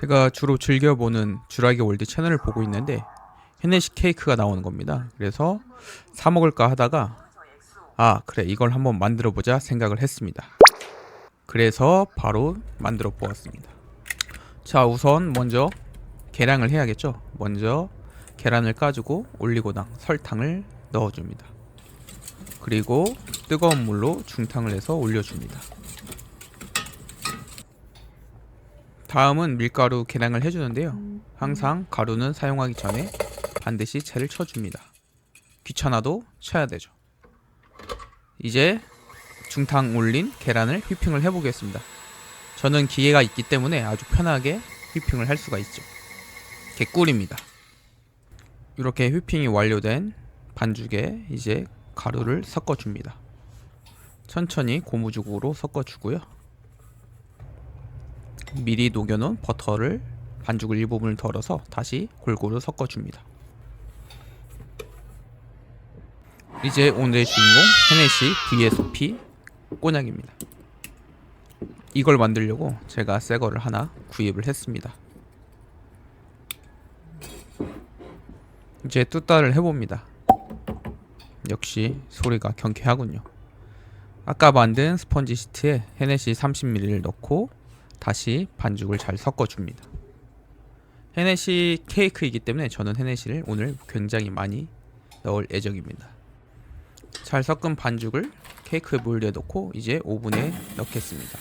제가 주로 즐겨보는 주라기 월드 채널을 보고 있는데 헤네시 케이크가 나오는 겁니다. 그래서 사 먹을까 하다가 그래, 이걸 한번 만들어 보자 생각을 했습니다. 그래서 바로 만들어 보았습니다. 자, 우선 먼저 계량을 해야겠죠. 먼저 계란을 까주고 올리고당 설탕을 넣어줍니다. 그리고 뜨거운 물로 중탕을 해서 올려줍니다. 다음은 밀가루 계량을 해주는데요. 항상 가루는 사용하기 전에 반드시 채를 쳐줍니다. 귀찮아도 쳐야 되죠. 이제 중탕 올린 계란을 휘핑을 해보겠습니다. 저는 기계가 있기 때문에 아주 편하게 휘핑을 할 수가 있죠. 개꿀입니다. 이렇게 휘핑이 완료된 반죽에 이제 가루를 섞어줍니다. 천천히 고무죽으로 섞어주고요. 미리 녹여놓은 버터를 반죽을 일부분을 덜어서 다시 골고루 섞어줍니다. 이제 오늘의 주인공 헤네시 VSP 꼬냑입니다. 이걸 만들려고 제가 새거를 하나 구입을 했습니다. 이제 뚜따를 해봅니다. 역시 소리가 경쾌하군요. 아까 만든 스펀지 시트에 헤네시 30ml를 넣고 다시 반죽을 잘 섞어줍니다. 헤네시 케이크이기 때문에 저는 헤네시를 오늘 굉장히 많이 넣을 예정입니다. 잘 섞은 반죽을 케이크 몰드에 넣고 이제 오븐에 넣겠습니다.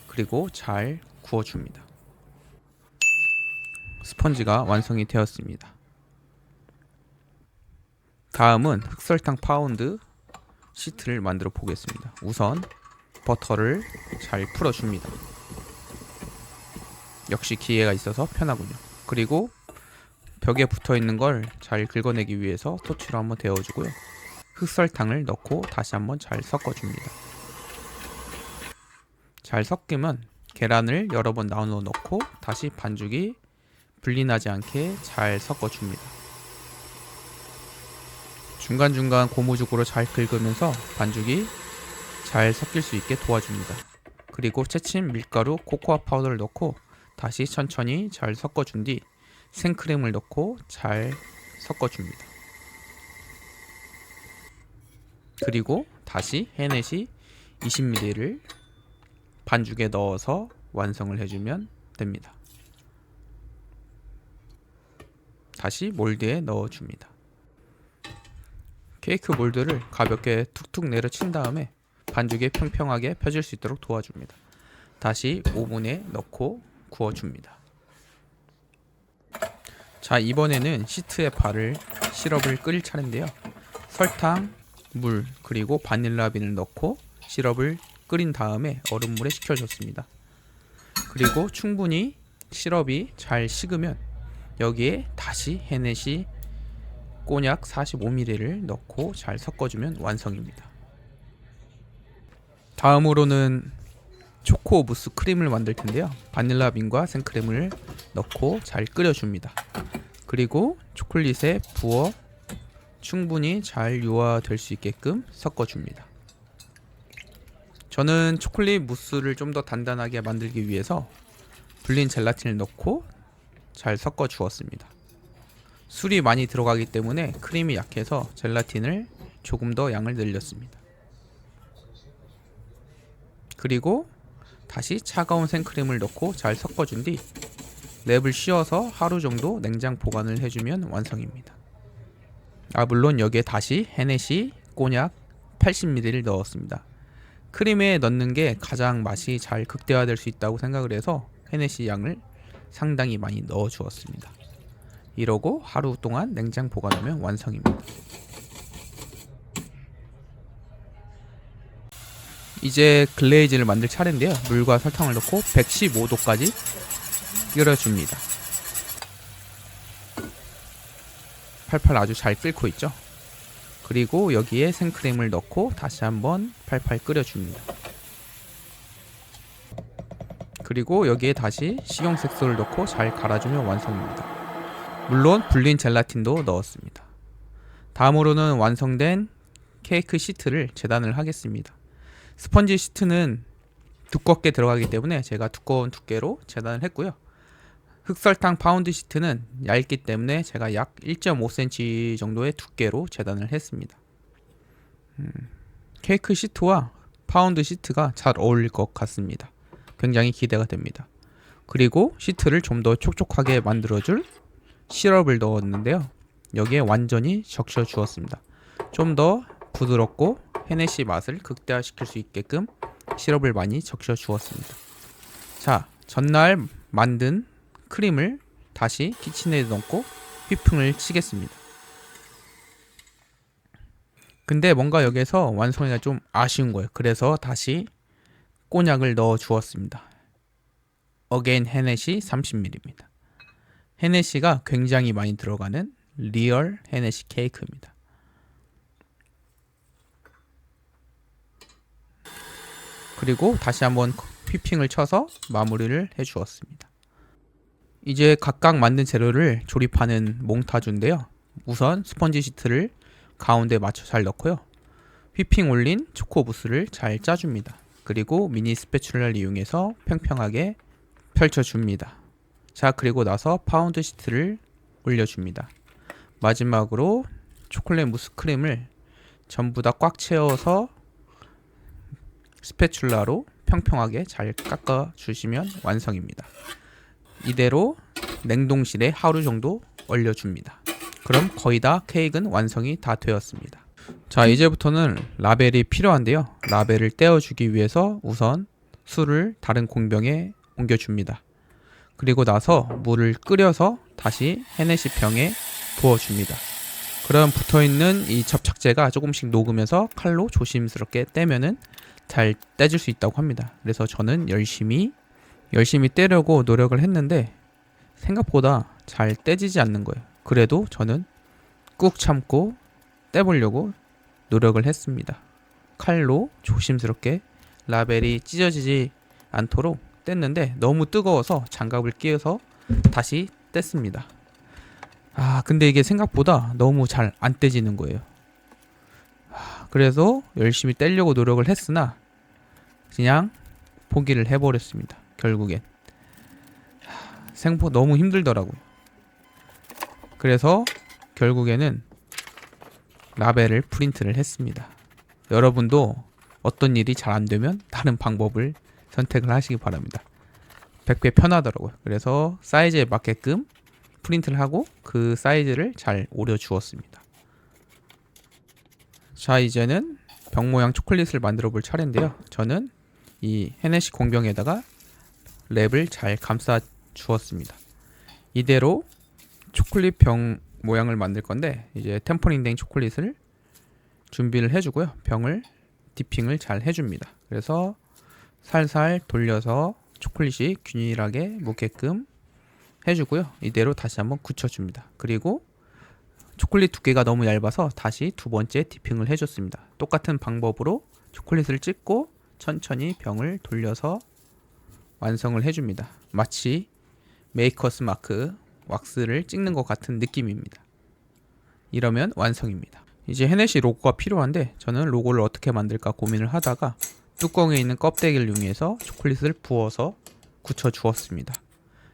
그리고 잘 구워줍니다. 스펀지가 완성이 되었습니다. 다음은 흑설탕 파운드 시트를 만들어 보겠습니다. 우선 버터를 잘 풀어줍니다. 역시 기계가 있어서 편하군요. 그리고 벽에 붙어있는 걸 잘 긁어내기 위해서 토치로 한번 데워주고요. 흑설탕을 넣고 다시 한번 잘 섞어줍니다. 잘 섞이면 계란을 여러 번 나눠 넣고 다시 반죽이 분리나지 않게 잘 섞어줍니다. 중간중간 고무죽으로 잘 긁으면서 반죽이 잘 섞일 수 있게 도와줍니다. 그리고 채친 밀가루, 코코아 파우더를 넣고 다시 천천히 잘 섞어준 뒤 생크림을 넣고 잘 섞어줍니다. 그리고 다시 헤네시 20ml를 반죽에 넣어서 완성을 해주면 됩니다. 다시 몰드에 넣어줍니다. 케이크 몰드를 가볍게 툭툭 내려친 다음에 반죽에 평평하게 펴질 수 있도록 도와줍니다. 다시 오븐에 넣고 구워줍니다. 자, 이번에는 시트에 시럽을 끓일 차례인데요. 설탕, 물, 그리고 바닐라빈을 넣고 시럽을 끓인 다음에 얼음물에 식혀줬습니다. 그리고 충분히 시럽이 잘 식으면 여기에 다시 헤네시 꼬냑 45ml를 넣고 잘 섞어주면 완성입니다. 다음으로는 초코 무스 크림을 만들 텐데요. 바닐라빈과 생크림을 넣고 잘 끓여줍니다. 그리고 초콜릿에 부어 충분히 잘 유화될 수 있게끔 섞어줍니다. 저는 초콜릿 무스를 좀 더 단단하게 만들기 위해서 불린 젤라틴을 넣고 잘 섞어 주었습니다. 술이 많이 들어가기 때문에 크림이 약해서 젤라틴을 조금 더 양을 늘렸습니다. 그리고 다시 차가운 생크림을 넣고 잘 섞어준 뒤 랩을 씌워서 하루 정도 냉장 보관을 해주면 완성입니다. 물론 여기에 다시 헤네시 꼬냑 80ml를 넣었습니다. 크림에 넣는 게 가장 맛이 잘 극대화될 수 있다고 생각을 해서 헤네시 양을 상당히 많이 넣어 주었습니다. 이러고 하루 동안 냉장 보관하면 완성입니다. 이제 글레이즈를 만들 차례인데요. 물과 설탕을 넣고 115도까지 끓여줍니다. 팔팔 아주 잘 끓고 있죠. 그리고 여기에 생크림을 넣고 다시 한번 팔팔 끓여줍니다. 그리고 여기에 다시 식용색소를 넣고 잘 갈아주면 완성입니다. 물론 불린 젤라틴도 넣었습니다. 다음으로는 완성된 케이크 시트를 재단을 하겠습니다. 스펀지 시트는 두껍게 들어가기 때문에 제가 두꺼운 두께로 재단을 했고요. 흑설탕 파운드 시트는 얇기 때문에 제가 약 1.5cm 정도의 두께로 재단을 했습니다. 케이크 시트와 파운드 시트가 잘 어울릴 것 같습니다. 굉장히 기대가 됩니다. 그리고 시트를 좀 더 촉촉하게 만들어줄 시럽을 넣었는데요. 여기에 완전히 적셔 주었습니다. 좀 더 부드럽고 헤네시 맛을 극대화시킬 수 있게끔 시럽을 많이 적셔 주었습니다. 자, 전날 만든 크림을 다시 키친에 넣고 휘핑을 치겠습니다. 근데 뭔가 여기서 완성이가 좀 아쉬운 거예요. 그래서 다시 꼬냑을 넣어 주었습니다. 어게인 헤네시 30ml입니다. 헤네시가 굉장히 많이 들어가는 리얼 헤네시 케이크입니다. 그리고 다시 한번 휘핑을 쳐서 마무리를 해 주었습니다. 이제 각각 만든 재료를 조립하는 몽타주인데요. 우선 스펀지 시트를 가운데 맞춰 잘 넣고요. 휘핑 올린 초코무스를 잘 짜줍니다. 그리고 미니 스패츌러를 이용해서 평평하게 펼쳐줍니다. 자, 그리고 나서 파운드 시트를 올려줍니다. 마지막으로 초콜릿 무스 크림을 전부 다 꽉 채워서 스패츌라로 평평하게 잘 깎아주시면 완성입니다. 이대로 냉동실에 하루 정도 얼려줍니다. 그럼 거의 다 케이크는 완성이 다 되었습니다. 자, 이제부터는 라벨이 필요한데요. 라벨을 떼어주기 위해서 우선 술을 다른 공병에 옮겨줍니다. 그리고 나서 물을 끓여서 다시 헤네시 병에 부어줍니다. 그럼 붙어있는 이 접착제가 조금씩 녹으면서 칼로 조심스럽게 떼면은 잘 떼질 수 있다고 합니다. 그래서 저는 열심히 떼려고 노력을 했는데 생각보다 잘 떼지지 않는 거예요. 그래도 저는 꾹 참고 떼보려고 노력을 했습니다. 칼로 조심스럽게 라벨이 찢어지지 않도록 뗐는데 너무 뜨거워서 장갑을 끼워서 다시 뗐습니다. 근데 이게 생각보다 너무 잘 안 떼지는 거예요. 그래서 열심히 떼려고 노력을 했으나 그냥 포기를 해버렸습니다. 결국엔 생각보다 너무 힘들더라고요. 그래서 결국에는 라벨을 프린트를 했습니다. 여러분도 어떤 일이 잘 안 되면 다른 방법을 선택을 하시기 바랍니다. 100배 편하더라고요. 그래서 사이즈에 맞게끔 프린트를 하고 그 사이즈를 잘 오려 주었습니다. 자, 이제는 병 모양 초콜릿을 만들어 볼 차례인데요. 저는 이 헤네시 공병에다가 랩을 잘 감싸 주었습니다. 이대로 초콜릿 병 모양을 만들 건데 이제 템퍼링 된 초콜릿을 준비를 해주고요. 병을 디핑을 잘 해줍니다. 그래서 살살 돌려서 초콜릿이 균일하게 묻게끔 해주고요. 이대로 다시 한번 굳혀줍니다. 그리고 초콜릿 두께가 너무 얇아서 다시 두 번째 디핑을 해줬습니다. 똑같은 방법으로 초콜릿을 찍고 천천히 병을 돌려서 완성을 해줍니다. 마치 메이커스 마크 왁스를 찍는 것 같은 느낌입니다. 이러면 완성입니다. 이제 헤네시 로고가 필요한데 저는 로고를 어떻게 만들까 고민을 하다가 뚜껑에 있는 껍데기를 이용해서 초콜릿을 부어서 굳혀 주었습니다.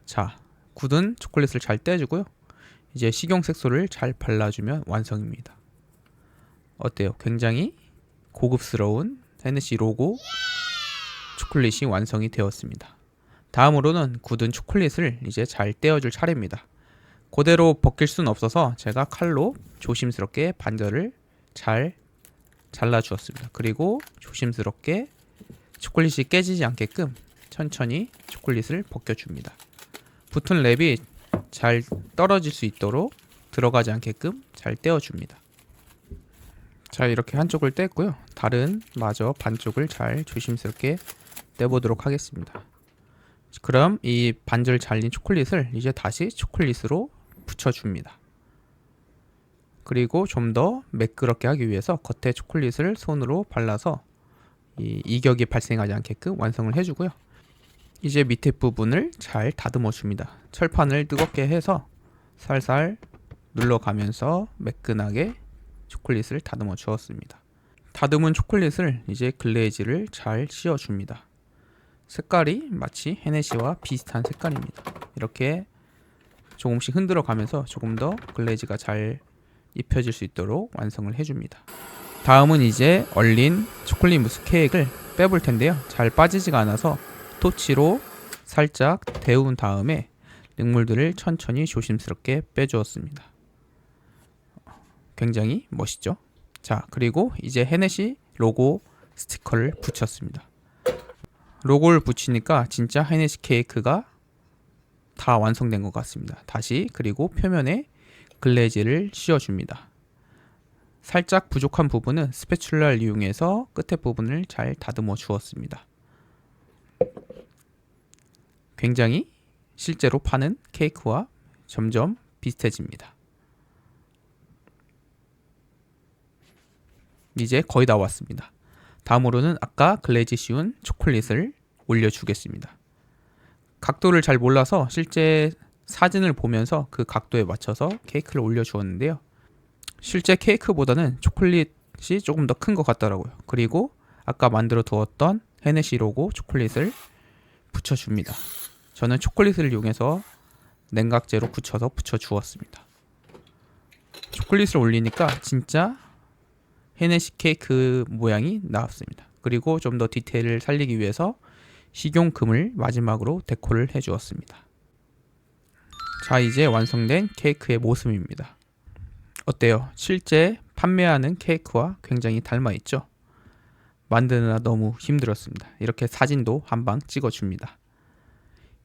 자, 굳은 초콜릿을 잘 떼주고요. 이제 식용 색소를 잘 발라주면 완성입니다. 어때요? 굉장히 고급스러운 헤네시 로고 초콜릿이 완성이 되었습니다. 다음으로는 굳은 초콜릿을 이제 잘 떼어줄 차례입니다. 그대로 벗길 수는 없어서 제가 칼로 조심스럽게 반절을 잘 잘라주었습니다. 그리고 조심스럽게 초콜릿이 깨지지 않게끔 천천히 초콜릿을 벗겨줍니다. 붙은 랩이 잘 떨어질 수 있도록 들어가지 않게끔 잘 떼어줍니다. 자, 이렇게 한쪽을 뗐고요. 다른 마저 반쪽을 잘 조심스럽게 떼보도록 하겠습니다. 그럼 이 반절 잘린 초콜릿을 이제 다시 초콜릿으로 붙여줍니다. 그리고 좀 더 매끄럽게 하기 위해서 겉에 초콜릿을 손으로 발라서 이 이격이 발생하지 않게끔 완성을 해주고요. 이제 밑에 부분을 잘 다듬어 줍니다. 철판을 뜨겁게 해서 살살 눌러가면서 매끈하게 초콜릿을 다듬어 주었습니다. 다듬은 초콜릿을 이제 글레이즈를 잘 씌워줍니다. 색깔이 마치 헤네시와 비슷한 색깔입니다. 이렇게 조금씩 흔들어 가면서 조금 더 글레이즈가 잘 입혀질 수 있도록 완성을 해줍니다. 다음은 이제 얼린 초콜릿 무스 케이크를 빼볼 텐데요. 잘 빠지지가 않아서 토치로 살짝 데운 다음에 능물들을 천천히 조심스럽게 빼주었습니다. 굉장히 멋있죠? 자, 그리고 이제 헤네시 로고 스티커를 붙였습니다. 로고를 붙이니까 진짜 헤네시 케이크가 다 완성된 것 같습니다. 다시 그리고 표면에 글레이즈를 씌워줍니다. 살짝 부족한 부분은 스패츌라를 이용해서 끝에 부분을 잘 다듬어 주었습니다. 굉장히 실제로 파는 케이크와 점점 비슷해집니다. 이제 거의 다 왔습니다. 다음으로는 아까 글레이즈 씌운 초콜릿을 올려주겠습니다. 각도를 잘 몰라서 실제 사진을 보면서 그 각도에 맞춰서 케이크를 올려주었는데요. 실제 케이크보다는 초콜릿이 조금 더 큰 것 같더라고요. 그리고 아까 만들어 두었던 헤네시 로고 초콜릿을 붙여줍니다. 저는 초콜릿을 이용해서 냉각제로 붙여서 붙여주었습니다. 초콜릿을 올리니까 진짜 헤네시 케이크 모양이 나왔습니다. 그리고 좀 더 디테일을 살리기 위해서 식용금을 마지막으로 데코를 해주었습니다. 자, 이제 완성된 케이크의 모습입니다. 어때요? 실제 판매하는 케이크와 굉장히 닮아있죠? 만드느라 너무 힘들었습니다. 이렇게 사진도 한방 찍어줍니다.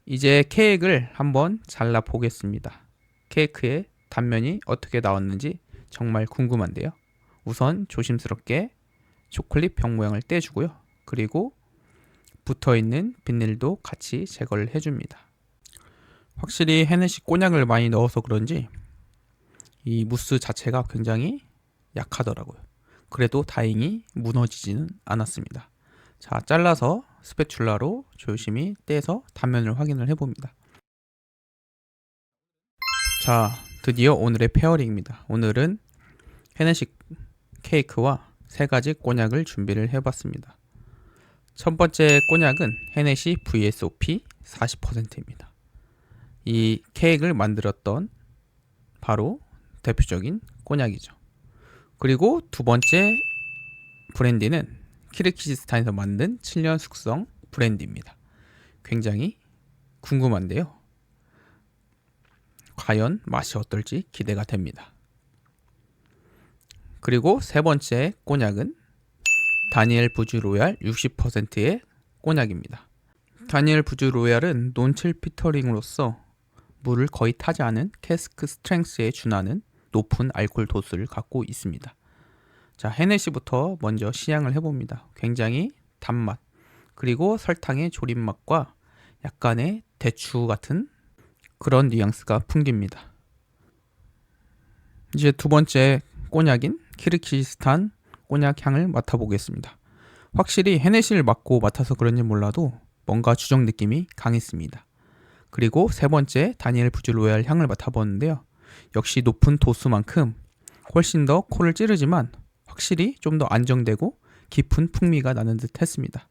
이제 케이크를 한번 잘라 보겠습니다. 케이크의 단면이 어떻게 나왔는지 정말 궁금한데요. 우선 조심스럽게 초콜릿 병 모양을 떼주고요. 그리고 붙어있는 비닐도 같이 제거를 해줍니다. 확실히 헤네시 꼬냑을 많이 넣어서 그런지 이 무스 자체가 굉장히 약하더라고요. 그래도 다행히 무너지지는 않았습니다. 자, 잘라서 스패츌라로 조심히 떼서 단면을 확인을 해봅니다. 자, 드디어 오늘의 페어링입니다. 오늘은 헤네시 케이크와 세 가지 꼬냑을 준비를 해봤습니다. 첫 번째 꼬냑은 헤네시 VSOP 40%입니다. 이 케이크를 만들었던 바로 대표적인 꼬냑이죠. 그리고 두 번째 브랜디는 키르기즈스탄에서 만든 7년 숙성 브랜디입니다. 굉장히 궁금한데요. 과연 맛이 어떨지 기대가 됩니다. 그리고 세 번째 꼬냑은 다니엘 부즈 로얄 60%의 꼬냑입니다. 다니엘 부즈 로얄은 논칠 피터링으로서 물을 거의 타지 않은 캐스크 스트렝스에 준하는 높은 알코올 도수를 갖고 있습니다. 자, 헤네시부터 먼저 시향을 해봅니다. 굉장히 단맛, 그리고 설탕의 조림맛과 약간의 대추 같은 그런 뉘앙스가 풍깁니다. 이제 두 번째 꼬냑인 키르기즈스탄 꼬냑 향을 맡아보겠습니다. 확실히 헤네시를 맡아서 그런지 몰라도 뭔가 주정 느낌이 강했습니다. 그리고 세 번째 다니엘 부즈 로얄 향을 맡아보는데요. 역시 높은 도수만큼 훨씬 더 코를 찌르지만 확실히 좀 더 안정되고 깊은 풍미가 나는 듯 했습니다.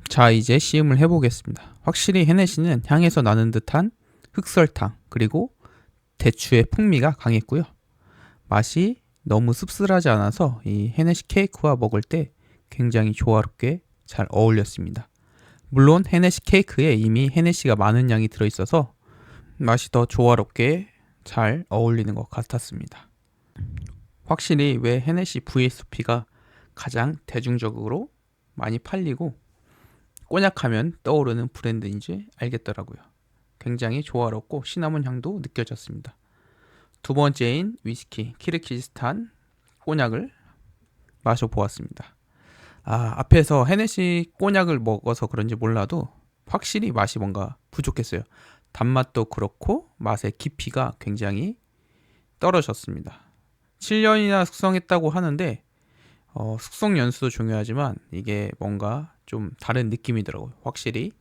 자, 이제 시음을 해보겠습니다. 확실히 헤네시는 향에서 나는 듯한 흑설탕 그리고 대추의 풍미가 강했고요. 맛이 너무 씁쓸하지 않아서 이 헤네시 케이크와 먹을 때 굉장히 조화롭게 잘 어울렸습니다. 물론 헤네시 케이크에 이미 헤네시가 많은 양이 들어있어서 맛이 더 조화롭게 잘 어울리는 것 같았습니다. 확실히 왜 헤네시 VSOP가 가장 대중적으로 많이 팔리고 꼬냑하면 떠오르는 브랜드인지 알겠더라고요. 굉장히 조화롭고 시나몬 향도 느껴졌습니다. 두 번째인 위스키 키르기즈스탄 꼬냑을 마셔보았습니다. 앞에서 헤네시 꼬냑을 먹어서 그런지 몰라도 확실히 맛이 뭔가 부족했어요. 단맛도 그렇고 맛의 깊이가 굉장히 떨어졌습니다. 7년이나 숙성했다고 하는데 숙성 연수도 중요하지만 이게 뭔가 좀 다른 느낌이더라고요. 확실히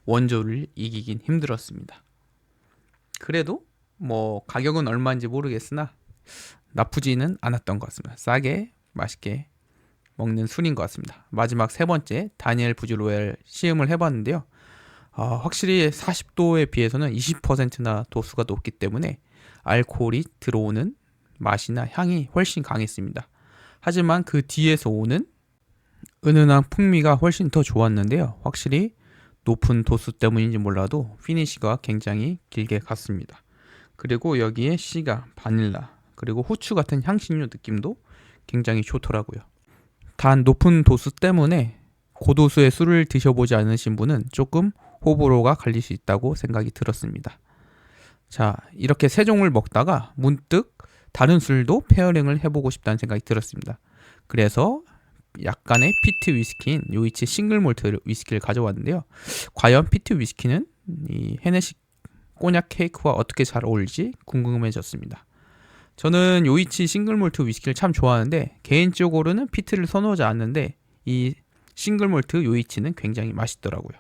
원조를 이기긴 힘들었습니다. 그래도 뭐 가격은 얼마인지 모르겠으나 나쁘지는 않았던 것 같습니다. 싸게 맛있게 먹는 술인 것 같습니다. 마지막 세 번째 다니엘 부즈 로얄 시음을 해봤는데요. 확실히 40도에 비해서는 20%나 도수가 높기 때문에 알코올이 들어오는 맛이나 향이 훨씬 강했습니다. 하지만 그 뒤에서 오는 은은한 풍미가 훨씬 더 좋았는데요. 확실히 높은 도수 때문인지 몰라도 피니시가 굉장히 길게 갔습니다. 그리고 여기에 시가 바닐라 그리고 후추 같은 향신료 느낌도 굉장히 좋더라고요. 단 높은 도수 때문에 고도수의 술을 드셔보지 않으신 분은 조금 호불호가 갈릴 수 있다고 생각이 들었습니다. 자, 이렇게 세 종을 먹다가 문득 다른 술도 페어링을 해보고 싶다는 생각이 들었습니다. 그래서 약간의 피트 위스키인 요이치 싱글 몰트 위스키를 가져왔는데요. 과연 피트 위스키는 이 헤네시 꼬냑 케이크와 어떻게 잘 어울릴지 궁금해졌습니다. 저는 요이치 싱글 몰트 위스키를 참 좋아하는데 개인적으로는 피트를 선호하지 않는데 이 싱글 몰트 요이치는 굉장히 맛있더라고요.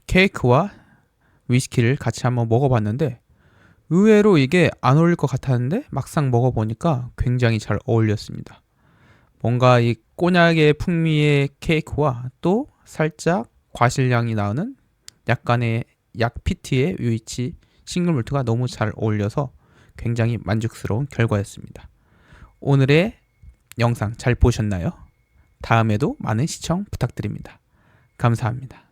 케이크와 위스키를 같이 한번 먹어봤는데 의외로 이게 안 어울릴 것 같았는데 막상 먹어보니까 굉장히 잘 어울렸습니다. 뭔가 이 꼬냑의 풍미의 케이크와 또 살짝 과실향이 나는 약간의 약피트의 요이치 싱글 몰트가 너무 잘 어울려서 굉장히 만족스러운 결과였습니다. 오늘의 영상 잘 보셨나요? 다음에도 많은 시청 부탁드립니다. 감사합니다.